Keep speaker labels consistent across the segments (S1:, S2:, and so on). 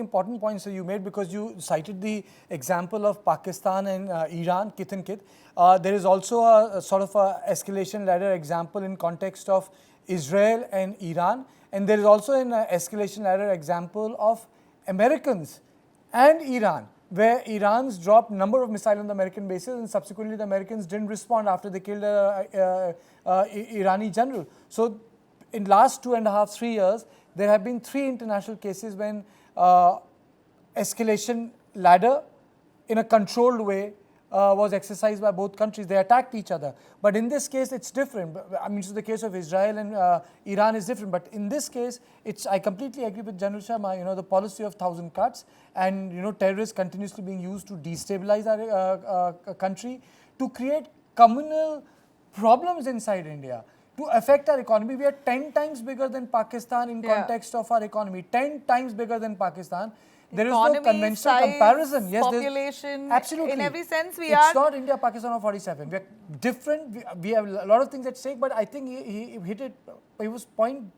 S1: important points that you made, because you cited the example of Pakistan and Iran, kith and kith. There is also a sort of a escalation ladder example in context of Israel and Iran, and there is also an escalation ladder example of Americans and Iran, where Iran's dropped number of missiles on the American bases, and subsequently the Americans didn't respond after they killed Irani general. So in last 2.5, 3 years, there have been 3 international cases when escalation ladder in a controlled way was exercised by both countries. They attacked each other. But in this case, it's different. I mean, so the case of Israel and Iran is different. But in this case, I completely agree with General Sharma, the policy of 1,000 cuts and, terrorists continuously being used to destabilize our country, to create communal problems inside India, to affect our economy. We are 10 times bigger than Pakistan in context of our economy. 10 times bigger than Pakistan. There is no conventional
S2: size,
S1: comparison. Yes,
S2: population,
S1: absolutely.
S2: in every sense
S1: It's not India, Pakistan or 47. We are different. We have a lot of things at stake, but I think he hit it, he was bang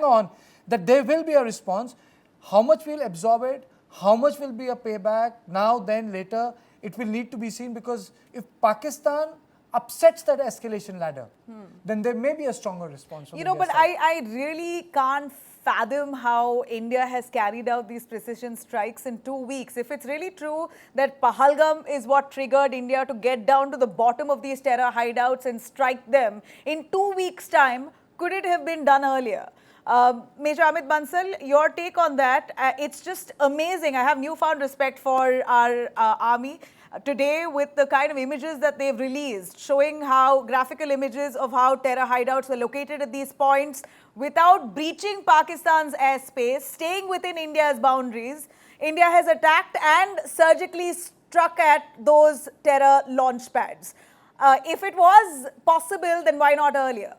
S1: on, that there will be a response. How much we'll absorb it, how much will be a payback, now, then, later, it will need to be seen, because if Pakistan upsets that escalation ladder, then there may be a stronger response.
S2: But I really can't fathom how India has carried out these precision strikes in 2 weeks. If it's really true that Pahalgam is what triggered India to get down to the bottom of these terror hideouts and strike them, in 2 weeks' time, could it have been done earlier? Major Amit Bansal, your take on that? It's just amazing. I have newfound respect for our army. Today, with the kind of images that they've released, showing how graphical images of how terror hideouts were located at these points without breaching Pakistan's airspace, staying within India's boundaries, India has attacked and surgically struck at those terror launch pads. If it was possible, then why not earlier?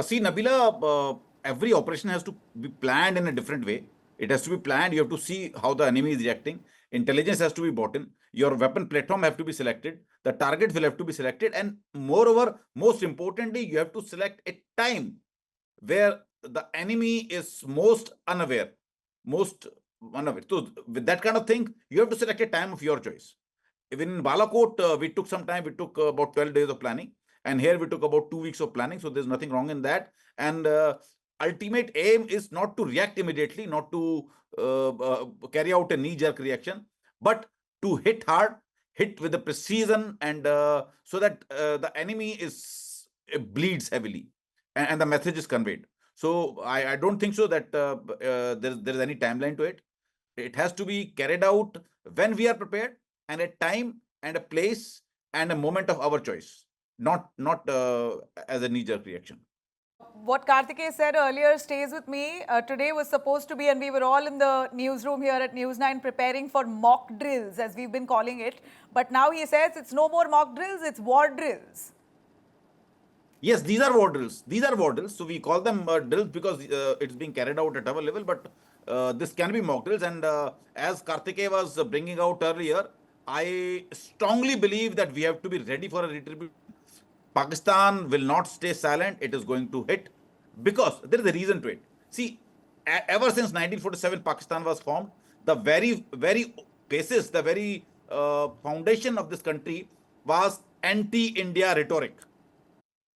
S3: See, Nabila, every operation has to be planned in a different way. It has to be planned. You have to see how the enemy is reacting. Intelligence has to be brought in. Your weapon platform have to be selected. The targets will have to be selected. And moreover, most importantly, you have to select a time where the enemy is most unaware. So with that kind of thing, you have to select a time of your choice. Even in Balakot, we took some time. We took about 12 days of planning. And here we took about 2 weeks of planning. So there's nothing wrong in that. And ultimate aim is not to react immediately, not to carry out a knee-jerk reaction, but to hit hard, hit with the precision, and so that the enemy bleeds heavily, and the message is conveyed. So I don't think so that there is any timeline to it. It has to be carried out when we are prepared, and a time and a place and a moment of our choice, not as a knee-jerk reaction.
S2: What Karthikeya said earlier stays with me. Today was supposed to be, and we were all in the newsroom here at News9 preparing for mock drills, as we've been calling it. But now he says it's no more mock drills, it's war drills.
S3: Yes, these are war drills. These are war drills. So we call them drills because it's being carried out at our level. But this can be mock drills. And as Karthikeya was bringing out earlier, I strongly believe that we have to be ready for a retribution. Pakistan will not stay silent. It is going to hit, because there is a reason to it. See, ever since 1947, Pakistan was formed. The very basis, the very foundation of this country was anti-India rhetoric.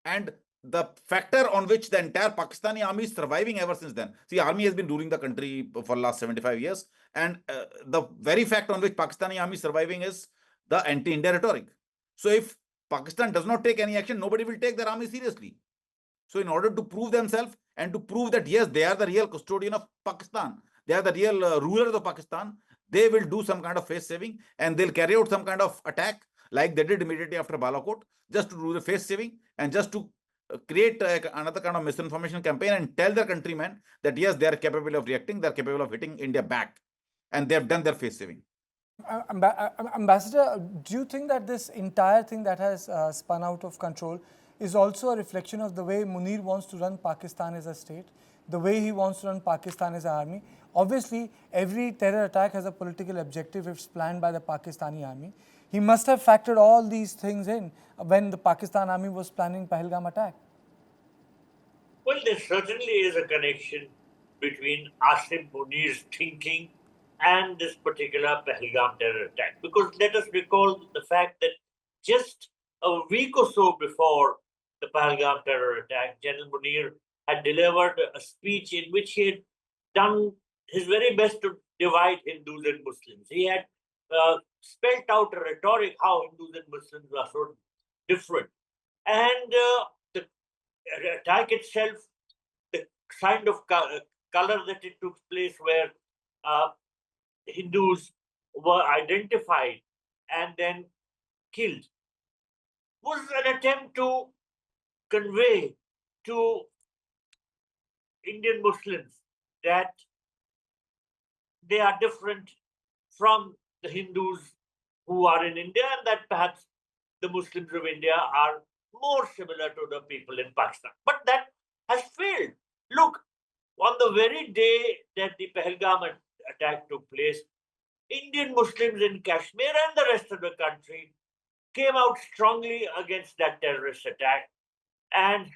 S3: And the factor on which the entire Pakistani army is surviving ever since then. See, army has been ruling the country for the last 75 years. And the very fact on which Pakistani army is surviving is the anti-India rhetoric. So if Pakistan does not take any action, nobody will take their army seriously. So in order to prove themselves and to prove that, yes, they are the real custodian of Pakistan, they are the real rulers of Pakistan, they will do some kind of face saving, and they'll carry out some kind of attack like they did immediately after Balakot, just to do the face saving and just to create another kind of misinformation campaign and tell their countrymen that, yes, they are capable of reacting, they are capable of hitting India back, and they have done their face saving.
S1: Ambassador, do you think that this entire thing that has spun out of control is also a reflection of the way Munir wants to run Pakistan as a state, the way he wants to run Pakistan as an army? Obviously, every terror attack has a political objective if it's planned by the Pakistani army. He must have factored all these things in when the Pakistan army was planning Pahalgam attack.
S4: Well, there certainly is a connection. between Asim Munir's thinking and this particular Pahalgam terror attack. Because let us recall the fact that just a week or so before the Pahalgam terror attack, General Munir had delivered a speech in which he had done his very best to divide Hindus and Muslims. He had spelled out a rhetoric how Hindus and Muslims are so different. And the attack itself, the kind of color that it took place where Hindus were identified and then killed, was an attempt to convey to Indian Muslims that they are different from the Hindus who are in India, and that perhaps the Muslims of India are more similar to the people in Pakistan. But that has failed. Look, on the very day that the Pahalgam attack took place, Indian Muslims in Kashmir and the rest of the country came out strongly against that terrorist attack. And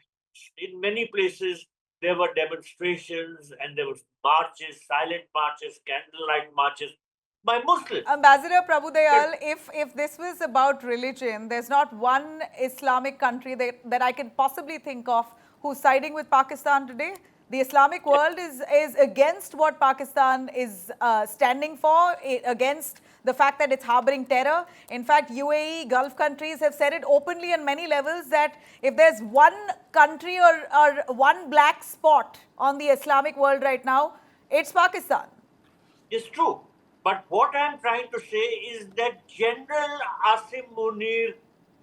S4: in many places, there were demonstrations and there were marches, silent marches, candlelight marches by Muslims.
S2: Ambassador Prabhudayal, if this was about religion, there's not one Islamic country that I can possibly think of who's siding with Pakistan today. The Islamic world is against what Pakistan is standing for, against the fact that it's harboring terror. In fact, UAE, Gulf countries have said it openly on many levels that if there's one country or one black spot on the Islamic world right now, it's Pakistan.
S4: It's true. But what I'm trying to say is that General Asim Munir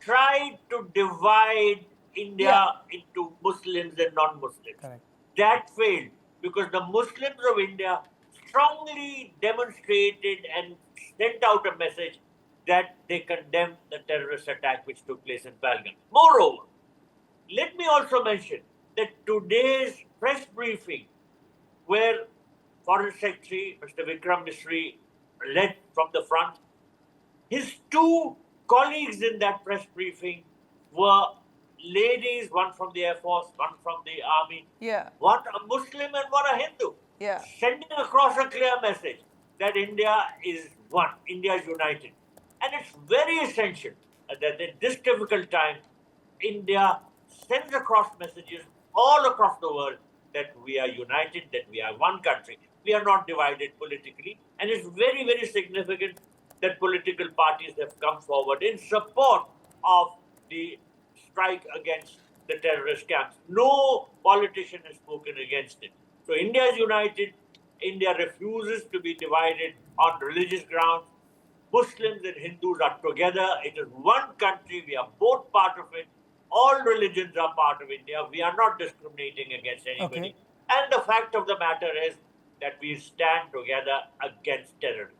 S4: tried to divide India into Muslims and non-Muslims.
S1: Correct.
S4: That failed because the Muslims of India strongly demonstrated and sent out a message that they condemned the terrorist attack which took place in Pahalgam. Moreover, let me also mention that today's press briefing, where Foreign Secretary Mr. Vikram Misri led from the front, his two colleagues in that press briefing were ladies, one from the Air Force, one from the Army, one a Muslim and one a Hindu, sending across a clear message that India is one, India is united. And it's very essential that in this difficult time, India sends across messages all across the world that we are united, that we are one country. We are not divided politically. And it's very, very significant that political parties have come forward in support of the strike against the terrorist camps. No politician has spoken against it. So India is united. India refuses to be divided on religious grounds. Muslims and Hindus are together. It is one country. We are both part of it. All religions are part of India. We are not discriminating against anybody.
S1: Okay.
S4: And the fact of the matter is that we stand together against terrorism.